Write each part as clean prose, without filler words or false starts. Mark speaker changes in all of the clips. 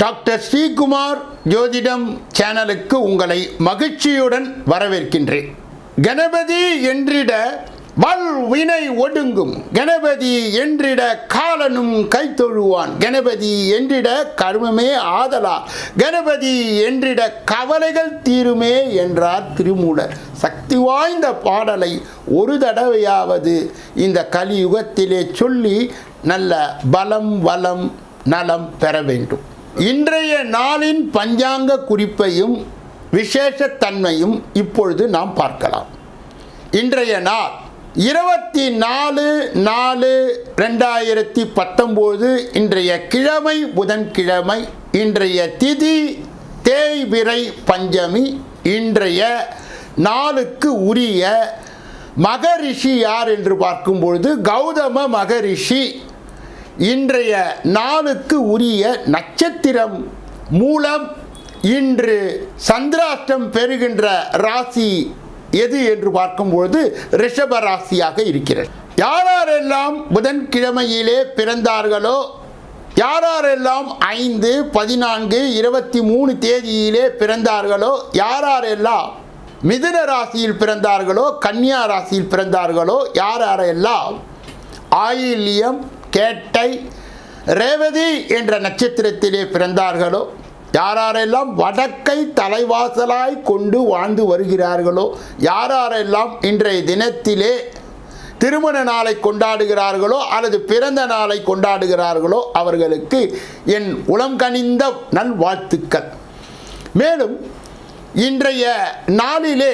Speaker 1: Doctor Sreekumar ஜோதிடம் சேனலுக்கு உங்களை மகிழ்ச்சியுடன் வரவேற்கின்றேன். கணபதி என்றிட வல்வினை ஒடுங்கும், கணபதி என்றிட காலனும் கைத்தொழுவான், கணபதி என்றிட கர்மமே ஆதலா, கணபதி என்றிட கவலைகள் தீருமே என்றார் திருமூலர். சக்தி வாய்ந்த பாடலை ஒரு தடவையாவது இந்த கலியுகத்திலே சொல்லி நல்ல பலம் வளம் நலம் பெற வேண்டும். இன்றைய நாளின் பஞ்சாங்க குறிப்பையும் விசேஷத்தன்மையும் இப்பொழுது நாம் பார்க்கலாம். இன்றைய நாள் 24/4/2019. இன்றைய கிழமை புதன்கிழமை. இன்றைய திதி தேய்பிறை பஞ்சமி. இன்றைய நாளுக்கு உரிய மகரிஷி யார் என்று பார்க்கும்பொழுது கௌதம மகரிஷி. இன்றைய நாளுக்கு உரிய நட்சத்திரம் மூலம். இன்று சந்திராஷ்டம் பெறுகின்ற ராசி எது என்று பார்க்கும்பொழுது ரிஷப ராசியாக இருக்கிறது. யாரெல்லாம் புதன்கிழமையிலே பிறந்தார்களோ, யாரெல்லாம் 5, 14, 23 தேதியிலே பிறந்தார்களோ, யாரெல்லாம் மிதுன ராசியில் பிறந்தார்களோ, கன்னியா ராசியில் பிறந்தார்களோ, யாரெல்லாம் ஆயில்யம் கேட்டை ரேவதி என்ற நட்சத்திரத்திலே பிறந்தார்களோ, யாரெல்லாம் வடக்கை தலைவாசலாய் கொண்டு வாழ்ந்து வருகிறார்களோ, யாரெல்லாம் இன்றைய தினத்திலே திருமண நாளை கொண்டாடுகிறார்களோ அல்லது பிறந்த நாளை கொண்டாடுகிறார்களோ அவர்களுக்கு என் உளம் கனிந்த நல்வாழ்த்துக்கள். மேலும் இன்றைய நாளிலே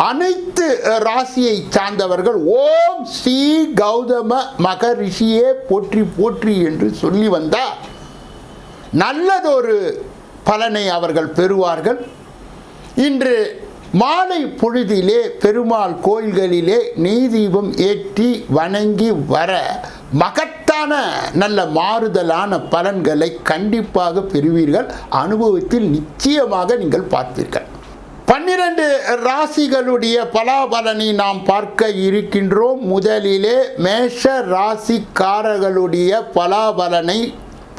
Speaker 1: அனைத்து ராசியை சார்ந்தவர்கள் ஓம் ஸ்ரீ கௌதம மகரிஷியே போற்றி போற்றி என்று சொல்லி வந்தால் நல்லதொரு பலனை அவர்கள் பெறுவார்கள். இன்று மாலை பொழுதிலே பெருமாள் கோயில்களிலே நெய் தீபம் ஏற்றி வணங்கி வர மகத்தான நல்ல மாறுதலான பலன்களை கண்டிப்பாக பெறுவீர்கள். அனுபவத்தில் நிச்சயமாக நீங்கள் பார்ப்பீர்கள். 12 ராசிகளுடைய பலாபலனை நாம் பார்க்க இருக்கின்றோம். முதலிலே மேஷ ராசிக்காரர்களுடைய பலாபலனை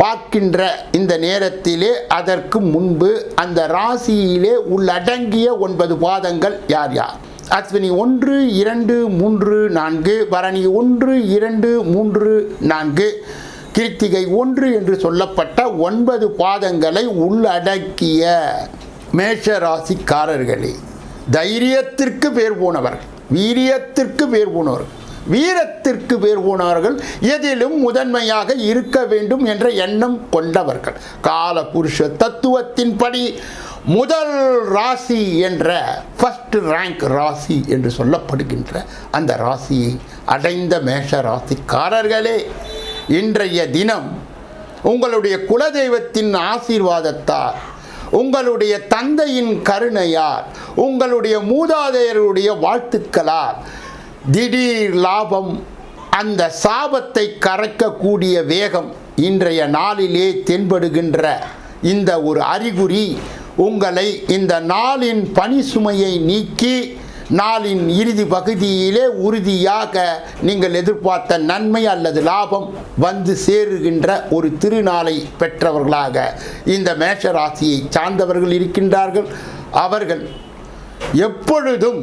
Speaker 1: பார்க்கின்ற இந்த நேரத்திலே அதற்கு முன்பு அந்த ராசியிலே உள்ளடங்கிய 9 பாதங்கள் யார் யார்? அஸ்வினி 1, 2, 3, 4, பரணி 1, 2, 3, 4, கிருத்திகை 1 என்று சொல்லப்பட்ட 9 பாதங்களை உள்ளடக்கிய மேஷ ராசிக்காரர்களே, தைரியத்திற்கு பேர் போனவர்கள், வீரியத்திற்கு பேர் போனவர்கள், வீரத்திற்கு பேர் போனவர்கள், எதிலும் முதன்மையாக இருக்க வேண்டும் என்ற எண்ணம் கொண்டவர்கள். கால புருஷ தத்துவத்தின்படி முதல் ராசி என்ற ஃபர்ஸ்ட் ரேங்க் ராசி என்று சொல்லப்படுகின்ற அந்த ராசியை அடைந்த மேஷ ராசிக்காரர்களே, இன்றைய தினம் உங்களுடைய குலதெய்வத்தின் ஆசீர்வாதத்தால், உங்களுடைய தந்தையின் கருணையால், உங்களுடைய மூதாதையருடைய வாழ்த்துக்களால் திடீர் லாபம், அந்த சாபத்தை கரைக்கக்கூடிய வேகம் இன்றைய நாளிலே தென்படுகின்ற இந்த ஒரு அறிகுறி உங்களை இந்த நாளின் பணி சுமையை நீக்கி நாளின் இறுதி பகுதியிலே உறுதியாக நீங்கள் எதிர்பார்த்த நன்மை அல்லது லாபம் வந்து சேருகின்ற ஒரு திருநாளை பெற்றவர்களாக இந்த மேஷ ராசியை சார்ந்தவர்கள் இருக்கின்றார்கள். அவர்கள் எப்பொழுதும்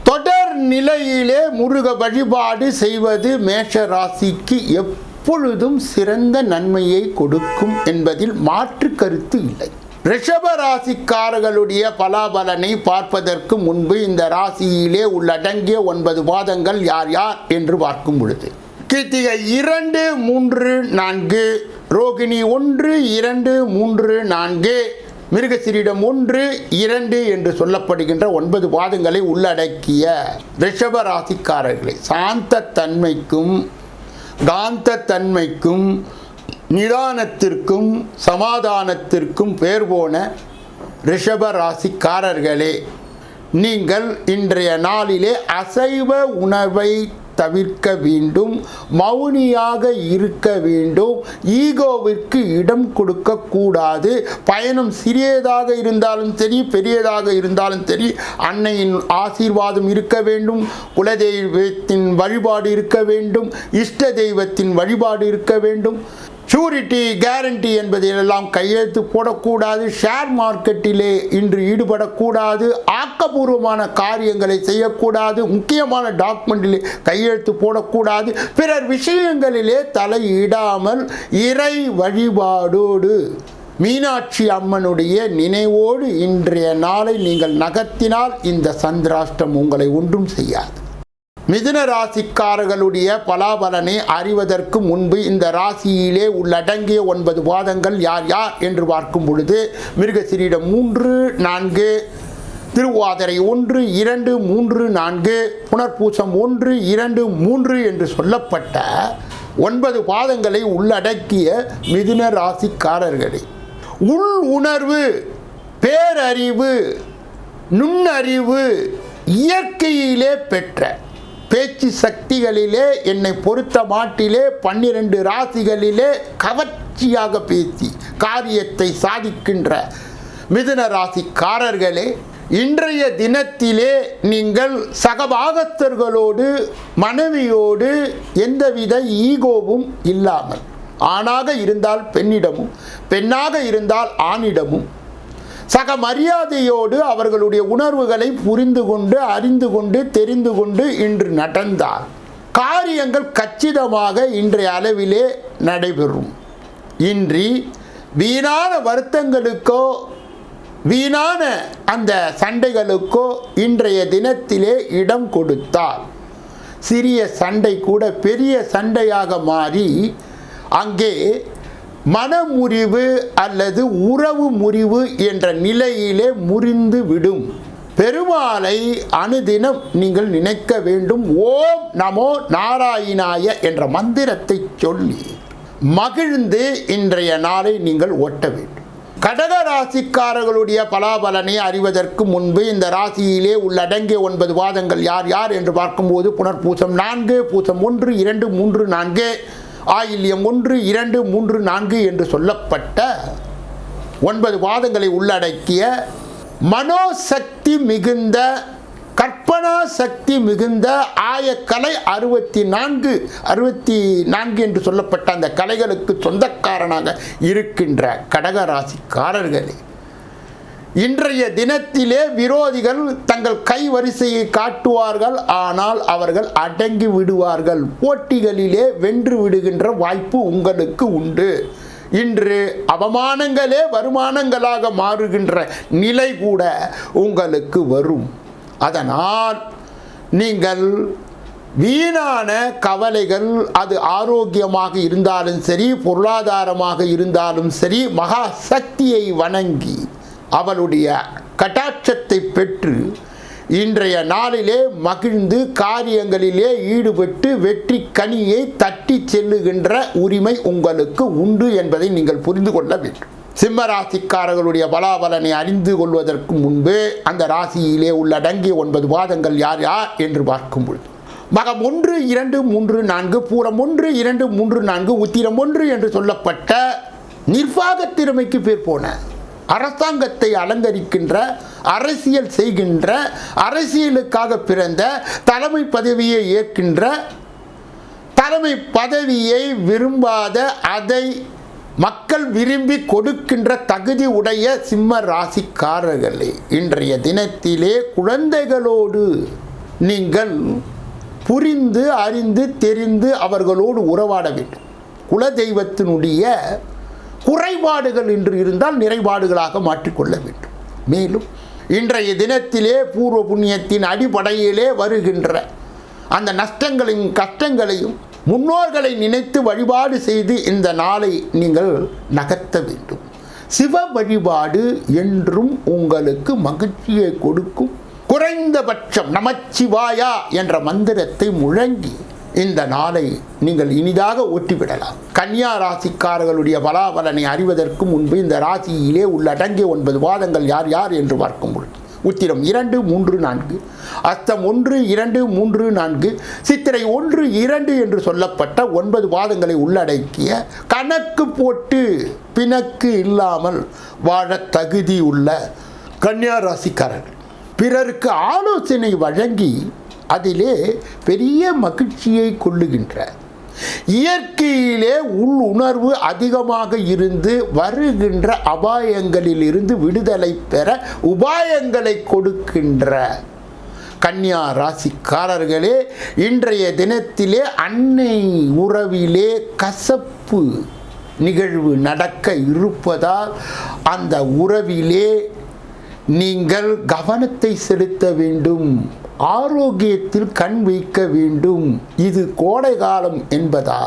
Speaker 1: தொடர் நிலையிலே முருக வழிபாடு செய்வது மேஷ ராசிக்கு எப்பொழுதும் சிறந்த நன்மையை கொடுக்கும் என்பதில் மாற்று கருத்து இல்லை. ரிஷப ராசிக்காரர்களுடைய பலாபலனை பார்ப்பதற்கு முன்பு இந்த ராசியிலே உள்ளடங்கிய 9 பாதங்கள் யார் யார் என்று பார்க்கும் பொழுது கிருத்திகை 2, 3, 4, ரோகிணி 1, 2, 3, 4, மிருகசீரிடம் 1, 2 என்று சொல்லப்படுகின்ற 9 பாதங்களை உள்ளடக்கிய ரிஷப ராசிக்காரர்களை சாந்த தன்மைக்கும் காந்த தன்மைக்கும் நிதானத்திற்கும் சமாதானத்திற்கும் பேர் போன ரிஷப ராசிக்காரர்களே, நீங்கள் இன்றைய நாளிலே அசைவ உணவை தவிர்க்க வேண்டும், மௌனியாக இருக்க வேண்டும், ஈகோவிற்கு இடம் கொடுக்க கூடாது. பயணம் சிறியதாக இருந்தாலும் சரி, பெரியதாக இருந்தாலும் சரி, அன்னையின் ஆசீர்வாதம் இருக்க வேண்டும், குலதெய்வத்தின் வழிபாடு இருக்க வேண்டும், இஷ்ட தெய்வத்தின் வழிபாடு இருக்க வேண்டும். ஷூரிட்டி கேரண்டி என்பதிலெல்லாம் கையெழுத்து போடக்கூடாது. ஷேர் மார்க்கெட்டிலே இன்று ஈடுபடக்கூடாது. ஆக்கப்பூர்வமான காரியங்களை செய்யக்கூடாது. முக்கியமான டாக்குமெண்டிலே கையெழுத்து போடக்கூடாது. பிறர் விஷயங்களிலே தலையிடாமல் இறை வழிபாடோடு மீனாட்சி அம்மனுடைய நினைவோடு இன்றைய நாளை நீங்கள் நகர்த்தினால் இந்த சந்திராஷ்டம் உங்களை ஒன்றும் செய்யாது. மிதுன ராசிக்காரர்களுடைய பலாபலனை அறிவதற்கு முன்பு இந்த ராசியிலே உள்ளடங்கிய 9 பாதங்கள் யார் யார் என்று பார்க்கும் பொழுது மிருகசீரிடம் 3, 4, திருவாதிரை 1, 2, 3, 4, புனர்பூசம் 1, 2, 3 என்று சொல்லப்பட்ட 9 பாதங்களை உள்ளடக்கிய மிதுன ராசிக்காரர்களே, உள் உணர்வு, பேரறிவு, நுண்ணறிவு, இயற்கையிலே பெற்ற பேச்சு சக்திகளிலே என்னை பொறுத்த மாட்டிலே 12 ராசிகளிலே கவர்ச்சியாக பேசி காரியத்தை சாதிக்கின்ற மிதுன ராசிக்காரர்களே, இன்றைய தினத்திலே நீங்கள் சகபாகத்தர்களோடு மனைவியோடு எந்தவித ஈகோவும் இல்லாமல், ஆணாக இருந்தால் பெண்ணிடமும் பெண்ணாக இருந்தால் ஆணிடமும் சக மரியாதையோடு அவர்களுடைய உணர்வுகளை புரிந்து கொண்டு அறிந்து கொண்டு தெரிந்து கொண்டு இன்று நடந்தால் காரியங்கள் கச்சிதமாக இன்றைய அளவிலே நடைபெறும். இன்றி வீணான வருத்தங்களுக்கோ வீணான அந்த சண்டைகளுக்கோ இன்றைய தினத்திலே இடம் கொடுத்தால் சிறிய சண்டை கூட பெரிய சண்டையாக மாறி அங்கே மனமுறிவு அல்லது உறவு முறிவு என்ற நிலையிலே முறிந்து விடும். பெருமாளை அனுதினம் நீங்கள் நினைக்க வேண்டும். ஓம் நமோ நாராயணாய என்ற மந்திரத்தை சொல்லி மகிழ்ந்து இன்றைய நாளை நீங்கள் ஓட்ட வேண்டும். கடக ராசிக்காரர்களுடைய பலாபலனை அறிவதற்கு முன்பு இந்த ராசியிலே உள்ளடங்கிய 9 பாதங்கள் யார் யார் என்று பார்க்கும்போது புனர்பூசம் 4, பூசம் 1, 2, 3, 4, ஆயில்யம் 1, 2, 3, 4 என்று சொல்லப்பட்ட 9 பாதங்களை உள்ளடக்கிய மனோசக்தி மிகுந்த கற்பனா சக்தி மிகுந்த ஆயக்கலை 64 என்று சொல்லப்பட்ட அந்த கலைகளுக்கு சொந்தக்காரனாக இருக்கின்ற கடகராசிக்காரர்களே, இன்றைய தினத்திலே விரோதிகள் தங்கள் கை வரிசையை காட்டுவார்கள். ஆனால் அவர்கள் அடங்கி விடுவார்கள். போட்டிகளிலே வென்று விடுகின்ற வாய்ப்பு உங்களுக்கு உண்டு. இன்று அவமானங்களே வருமானங்களாக மாறுகின்ற நிலை கூட உங்களுக்கு வரும். அதனால் நீங்கள் வீணான கவலைகள், அது ஆரோக்கியமாக இருந்தாலும் சரி பொருளாதாரமாக இருந்தாலும் சரி, மகா சக்தியை வணங்கி அவளுடைய கட்டாட்சத்தை பெற்று இன்றைய நாளிலே மகிழ்ந்து காரியங்களிலே ஈடுபட்டு வெற்றி கனியை தட்டி செல்லுகின்ற உரிமை உங்களுக்கு உண்டு என்பதை நீங்கள் புரிந்து கொள்ள வேண்டும். சிம்ம ராசிக்காரர்களுடைய பலாபலனை அறிந்து கொள்வதற்கு முன்பு அந்த ராசியிலே உள்ளடங்கிய 9 பாதங்கள் யார் யார் என்று பார்க்கும் பொழுது மகம் 1, 2, 3, 4, பூரம் 1, 2, 3, 4, உத்திரம் 1 என்று சொல்லப்பட்ட நிர்வாக திறமைக்கு பேர் போன, அரசாங்கத்தை அலங்கரிக்கின்ற, அரசியல் செய்கின்ற, அரசியலுக்காக பிறந்த, தலைமை பதவியை ஏற்கின்ற, தலைமை பதவியை விரும்பாத, அதை மக்கள் விரும்பி கொடுக்கின்ற தகுதி உடைய சிம்ம ராசிக்காரர்களே, இன்றைய தினத்திலே குழந்தைகளோடு நீங்கள் புரிந்து அறிந்து தெரிந்து அவர்களோடு உறவாட வேண்டும். குலதெய்வத்தினுடைய குறைபாடுகள் என்று இருந்தால் நிறைபாடுகளாக மாற்றிக்கொள்ள வேண்டும். மேலும் இன்றைய தினத்திலே பூர்வ புண்ணியத்தின் அடிப்படையிலே வருகின்ற அந்த நஷ்டங்களையும் கஷ்டங்களையும் முன்னோர்களை நினைத்து வழிபாடு செய்து இந்த நாளை நீங்கள் நகர்த்த வேண்டும். சிவ வழிபாடு என்றும் உங்களுக்கு மகிழ்ச்சியை கொடுக்கும். குறைந்தபட்சம் நமச்சிவாயா என்ற மந்திரத்தை முழங்கி இந்த நாளை நீங்கள் இனிதாக ஓட்டிவிடலாம். கன்னியா ராசிக்காரர்களுடைய பலாபலனை அறிவதற்கு முன்பு இந்த ராசியிலே உள்ளடங்கிய 9 பாதங்கள் யார் யார் என்று பார்க்கும் பொழுது உத்திரம் 2, 3, 4, அஸ்தம் 1, 2, 3, 4, சித்திரை 1, 2 என்று சொல்லப்பட்ட 9 பாதங்களை உள்ளடக்கிய கணக்கு போட்டு பிணக்கு இல்லாமல் வாழ தகுதி உள்ள கன்னியா ராசிக்காரர்கள் பிறருக்கு ஆலோசனை வழங்கி அதிலே பெரிய மகிழ்ச்சியை கொள்ளுகின்ற, இயற்கையிலே உள்ளுணர்வு அதிகமாக இருந்து வருகின்ற அபாயங்களில் இருந்து விடுதலை பெற உபாயங்களை கொடுக்கின்ற கன்னியா ராசிக்காரர்களே, இன்றைய தினத்திலே அன்னை உறவிலே கசப்பு நிகழ்வு நடக்க இருப்பதால் அந்த உறவிலே நீங்கள் கவனத்தை செலுத்த வேண்டும், ஆரோக்கியத்தில் கண் வைக்க வேண்டும். இது கோடை காலம் என்பதா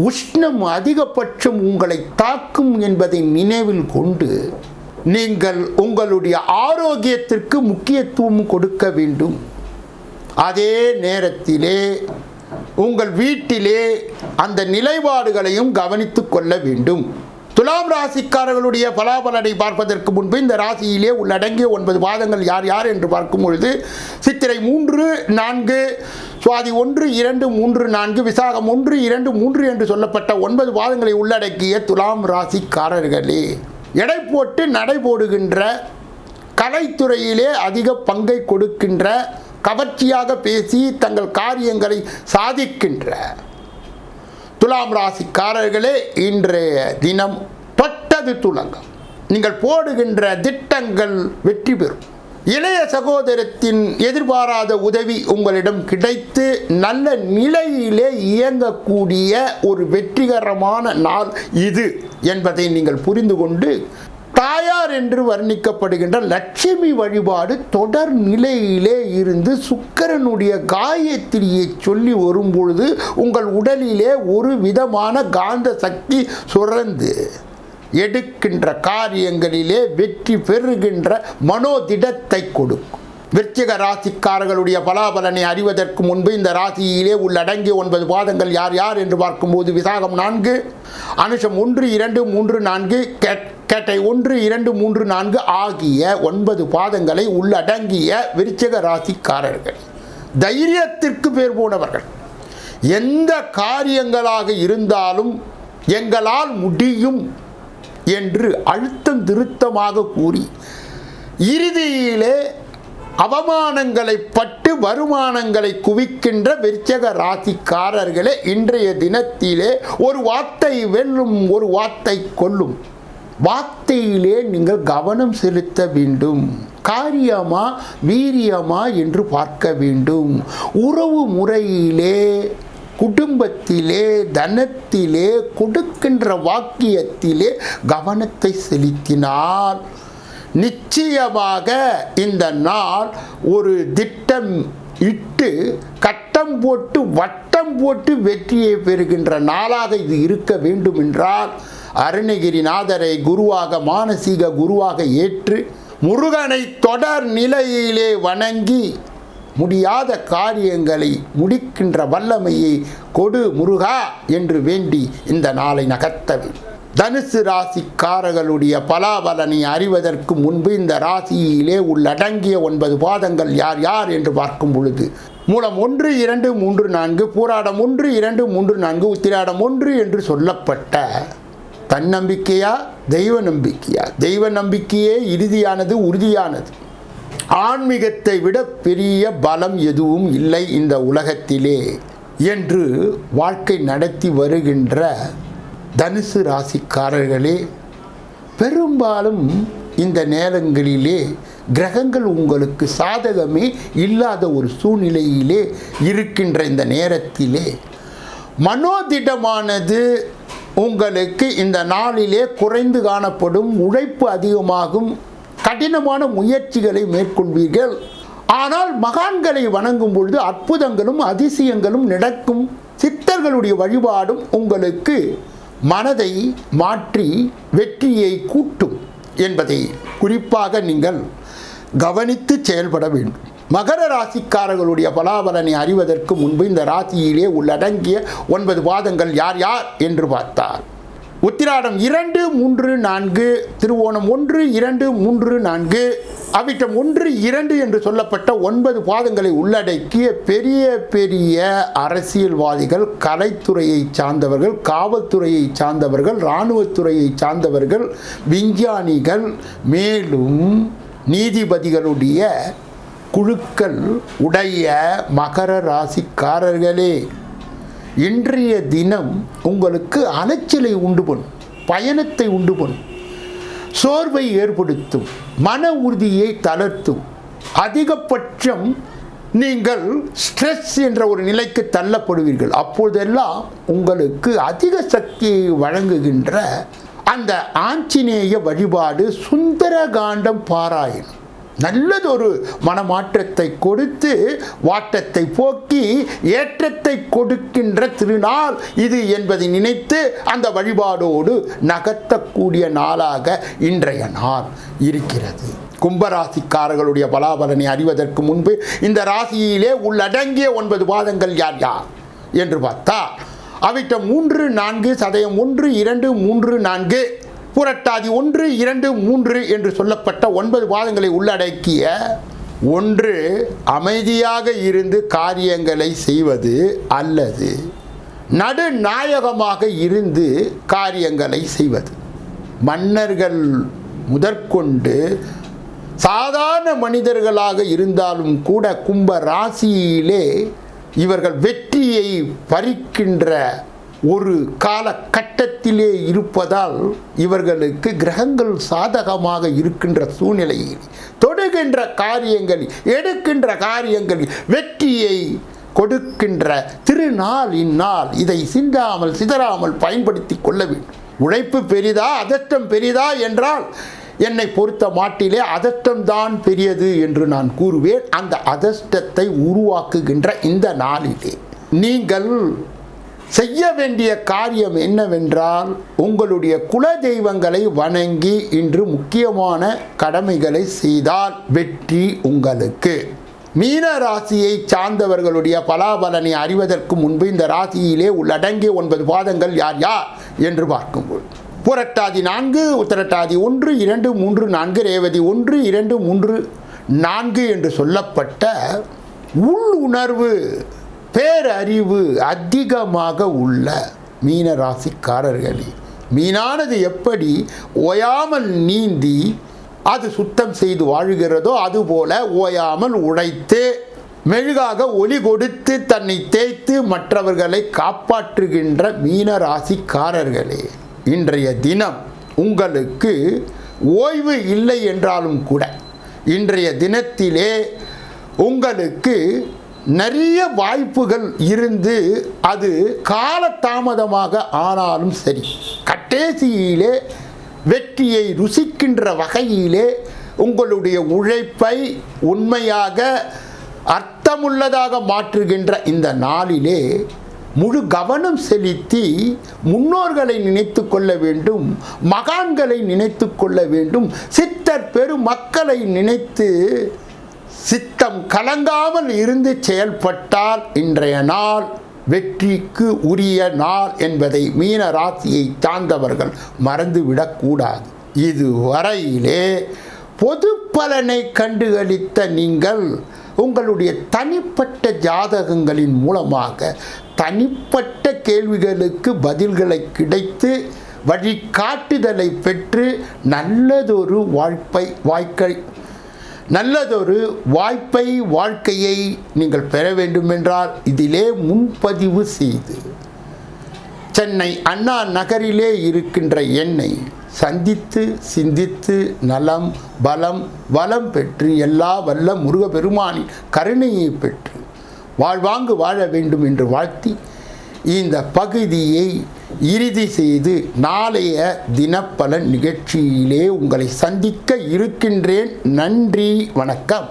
Speaker 1: உஷ்ணம் அதிகபட்சம் உங்களை தாக்கும் என்பதை நினைவில் கொண்டு நீங்கள் உங்களுடைய ஆரோக்கியத்திற்கு முக்கியத்துவம் கொடுக்க வேண்டும். அதே நேரத்திலே உங்கள் வீட்டிலே அந்த நிலைப்பாடுகளையும் கவனித்துக் கொள்ள வேண்டும். துலாம் ராசிக்காரர்களுடைய பலாபலனை பார்ப்பதற்கு முன்பு இந்த ராசியிலே உள்ளடங்கிய 9 பாதங்கள் யார் யார் என்று பார்க்கும் பொழுது சித்திரை 3, 4, சுவாதி 1, 2, 3, 4, விசாகம் 1, 2, 3 என்று சொல்லப்பட்ட 9 பாதங்களை உள்ளடக்கிய துலாம் ராசிக்காரர்களே, எடை போட்டு நடை போடுகின்ற, கலைத்துறையிலே அதிக பங்கை கொடுக்கின்ற, கவர்ச்சியாக பேசி தங்கள் காரியங்களை சாதிக்கின்ற துலாம் ராசிக்காரர்களே, இன்றைய தினம் தொட்டது துலங்கம். நீங்கள் போடுகின்ற திட்டங்கள் வெற்றி பெறும். இளைய சகோதரத்தின் எதிர்பாராத உதவி உங்களிடம் கிடைத்து நல்ல நிலையிலே இயங்கக்கூடிய ஒரு வெற்றிகரமான நாள் இது என்பதை நீங்கள் புரிந்து கொண்டு, தாயார் என்று வர்ணிக்கப்படுகின்ற லட்சுமி வழிபாடு தொடர் நிலையிலே இருந்து சுக்கிரனுடைய காயத்ரியை சொல்லி வரும்பொழுது உங்கள் உடலிலே ஒரு விதமான காந்த சக்தி சுரந்து எடுக்கின்ற காரியங்களிலே வெற்றி பெறுகின்ற மனோதிடத்தை கொடுக்கும். விருச்சிக ராசிக்காரர்களுடைய பலாபலனை அறிவதற்கு முன்பு இந்த ராசியிலே உள்ளடங்கிய 9 பாதங்கள் யார் யார் என்று பார்க்கும்போது விசாகம் 4, அனுஷம் 1, 2, 3, 4, கேட்டை 1, 2, 3, 4 ஆகிய 9 பாதங்களை உள்ளடங்கிய விருச்சிக ராசிக்காரர்கள் தைரியத்திற்கு பேர் போனவர்கள். எந்த காரியங்களாக இருந்தாலும் எங்களால் முடியும் என்று அழுத்தம் திருத்தமாக கூறி இறுதியிலே அவமானங்களை பட்டு வருமானங்களை குவிக்கின்ற விருச்சிக ராசிக்காரர்களே, இன்றைய தினத்திலே ஒரு வார்த்தை வெல்லும், ஒரு வார்த்தை கொல்லும். வார்த்தையிலே நீங்கள் கவனம் செலுத்த வேண்டும். காரியமா வீரியமா என்று பார்க்க வேண்டும். உறவு முறையிலே, குடும்பத்திலே, தனத்திலே, கொடுக்கின்ற வாக்கியத்திலே கவனத்தை செலுத்தினால் நிச்சயமாக இந்த நாள் ஒரு திட்டம் இட்டு கட்டம் போட்டு வட்டம் போட்டு வெற்றியை பெறுகின்ற நாளாக இது இருக்க வேண்டும் என்றால் அருணகிரிநாதரை குருவாக, மானசீக குருவாக ஏற்று முருகனை தொடர் நிலையிலே வணங்கி முடியாத காரியங்களை முடிக்கின்ற வல்லமையை கொடு முருகா என்று வேண்டி இந்த நாளை நகர்த்தவே. தனுசு ராசிக்காரர்களுடைய பலாபலனை அறிவதற்கு முன்பு இந்த ராசியிலே உள்ளடங்கிய 9 பாதங்கள் யார் யார் என்று பார்க்கும் பொழுது மூலம் 1, 2, 3, 4, பூராடம் 1, 2, 3, 4, உத்திராடம் 1 என்று சொல்லப்பட்ட தன்னம்பிக்கையா தெய்வ நம்பிக்கையா? தெய்வ நம்பிக்கையே இறுதியானது, உறுதியானது. ஆன்மீகத்தை விட பெரிய பலம் எதுவும் இல்லை இந்த உலகத்திலே என்று வாழ்க்கை நடத்தி வருகின்ற தனுசு ராசிக்காரர்களே, பெரும்பாலும் இந்த நேரங்களிலே கிரகங்கள் உங்களுக்கு சாதகமே இல்லாத ஒரு சூழ்நிலையிலே இருக்கின்ற இந்த நேரத்திலே மனோதிடமானது உங்களுக்கு இந்த நாளிலே குறைந்து காணப்படும். உழைப்பு அதிகமாகும். கடினமான முயற்சிகளை மேற்கொள்வீர்கள். ஆனால் மகான்களை வணங்கும் பொழுது அற்புதங்களும் அதிசயங்களும் நடக்கும். சித்தர்களுடைய வழிபாடும் உங்களுக்கு மனதை மாற்றி வெற்றியை கூட்டும் என்பதை குறிப்பாக நீங்கள் கவனித்து செயல்பட வேண்டும். மகர ராசிக்காரர்களுடைய பலாபலனை அறிவதற்கு முன்பு இந்த ராசியிலே உள்ளடங்கிய 9 பாதங்கள் யார் யார் என்று பார்த்தால் உத்திராடம் 2, 3, 4, திருவோணம் 1, 2, 3, 4, அவிட்டம் 1, 2 என்று சொல்லப்பட்ட 9 பாதங்களை உள்ளடக்கிய பெரிய பெரிய அரசியல்வாதிகள், கலைத்துறையை சார்ந்தவர்கள், காவல்துறையை சார்ந்தவர்கள், இராணுவத்துறையை சார்ந்தவர்கள், விஞ்ஞானிகள், மேலும் நீதிபதிகளுடைய குழுக்கள் உடைய மகர ராசிக்காரர்களே, இன்றைய தினம் உங்களுக்கு அலைச்சலை உண்டு பண்ணும், பயணத்தை உண்டு பண்ணும், சோர்வை ஏற்படுத்தும், மன உறுதியை தளர்த்தும். அதிகபட்சம் நீங்கள் ஸ்ட்ரெஸ் என்ற ஒரு நிலைக்கு தள்ளப்படுவீர்கள். அப்போதெல்லாம் உங்களுக்கு அதிக சக்தியை வழங்குகின்ற அந்த ஆஞ்சநேய வழிபாடு சுந்தரகாண்டம் பாராயணம் நல்லதொரு மனமாற்றத்தை கொடுத்து வாட்டத்தை போக்கி ஏற்றத்தை கொடுக்கின்ற திருநாள் இது என்பதை நினைத்து அந்த வழிபாடோடு நகர்த்தக்கூடிய நாளாக இன்றைய நாள் இருக்கிறது. கும்பராசிக்காரர்களுடைய பலாபலனை அறிவதற்கு முன்பு இந்த ராசியிலே உள்ளடங்கிய 9 பாதங்கள் யார் யார் என்று பார்த்தால் அவிட்டம் 3, 4, சதயம் 1, 2, 3, 4, புரட்டாதி 1, 2, 3 என்று சொல்லப்பட்ட 9 பாதங்களை உள்ளடக்கிய 1 அமைதியாக இருந்து காரியங்களை செய்வது அல்லது நடுநாயகமாக இருந்து காரியங்களை செய்வது. மன்னர்கள் முதற்கொண்டு சாதாரண மனிதர்களாக இருந்தாலும் கூட கும்ப ராசியிலே இவர்கள் வெற்றியை பறிக்கின்ற ஒரு காலகட்டத்திலே இருப்பதால் இவர்களுக்கு கிரகங்கள் சாதகமாக இருக்கின்ற சூழ்நிலையில் தொடுகின்ற காரியங்களில் எடுக்கின்ற காரியங்களில் வெற்றியை கொடுக்கின்ற திருநாள் இந்நாள். இதை சிந்தாமல் சிதறாமல் பயன்படுத்தி கொள்ள வேண்டும். உழைப்பு பெரிதா அதிர்ஷ்டம் பெரிதா என்றால் என்னை பொறுத்த மாட்டிலே அதிர்ஷ்டம்தான் பெரியது என்று நான் கூறுவேன். அந்த அதிர்ஷ்டத்தை உருவாக்குகின்ற இந்த நாளிலே நீங்கள் செய்ய வேண்டிய காரியம் என்னவென்றால் உங்களுடைய குல தெய்வங்களை வணங்கி இன்று முக்கியமான கடமைகளை செய்தால் வெற்றி உங்களுக்கு. மீன ராசியை சார்ந்தவர்களுடைய பலாபலனை அறிவதற்கு முன்பு இந்த ராசியிலே உள்ளடங்கிய 9 பாதங்கள் யார் யார் என்று பார்க்கும்போது புரட்டாதி 4, உத்திரட்டாதி 1, 2, 3, 4, ரேவதி 1, 2, 3, 4 என்று சொல்லப்பட்ட உள்ளுணர்வு பேரறிவு அதிகமாக உள்ள மீன ராசிக்காரர்களே, மீனானது எப்படி ஓயாமல் நீந்தி அது சுத்தம் செய்து வாழுகிறதோ அதுபோல ஓயாமல் உழைத்து மெழுகாக ஒளி கொடுத்து தன்னை தேய்த்து மற்றவர்களை காப்பாற்றுகின்ற மீன ராசிக்காரர்களே, இன்றைய தினம் உங்களுக்கு ஓய்வு இல்லை என்றாலும் கூட இன்றைய தினத்திலே உங்களுக்கு நிறைய வாய்ப்புகள் இருந்து அது காலதாமதமாக ஆனாலும் சரி கடைசியிலே வெற்றியை ருசிக்கின்ற வகையிலே உங்களுடைய உழைப்பை உண்மையாக அர்த்தமுள்ளதாக மாற்றுகின்ற இந்த நாளிலே முழு கவனம் செலுத்தி முன்னோர்களை நினைத்து கொள்ள வேண்டும், மகான்களை நினைத்து கொள்ள வேண்டும், சித்தர் பெருமக்களை நினைத்து சித்தம் கலங்காமல் இருந்து செயல்பட்டால் இன்றைய நாள் வெற்றிக்கு உரிய நாள் என்பதை மீன ராசியை சார்ந்தவர்கள் மறந்துவிடக்கூடாது. இதுவரையிலே பொது பலனை கண்டுகளித்த நீங்கள் உங்களுடைய தனிப்பட்ட ஜாதகங்களின் மூலமாக தனிப்பட்ட கேள்விகளுக்கு பதில்களை கிடைத்து வழிகாட்டுதலை பெற்று நல்லதொரு வாழ்க்கையை நீங்கள் பெற வேண்டுமென்றால் இதிலே முன்பதிவு செய்து சென்னை அண்ணா நகரிலே இருக்கின்ற என்னை சந்தித்து சிந்தித்து நலம் பலம் வளம் பெற்று எல்லா வல்ல முருகப்பெருமானின் கருணையை பெற்று வாழ்வாங்கு வாழ வேண்டும் என்று வாழ்த்தி இந்த பகுதியை இறுதி செய்து நாளைய தினப்பலன் நிகழ்ச்சியிலே உங்களை சந்திக்க இருக்கின்றேன். நன்றி, வணக்கம்.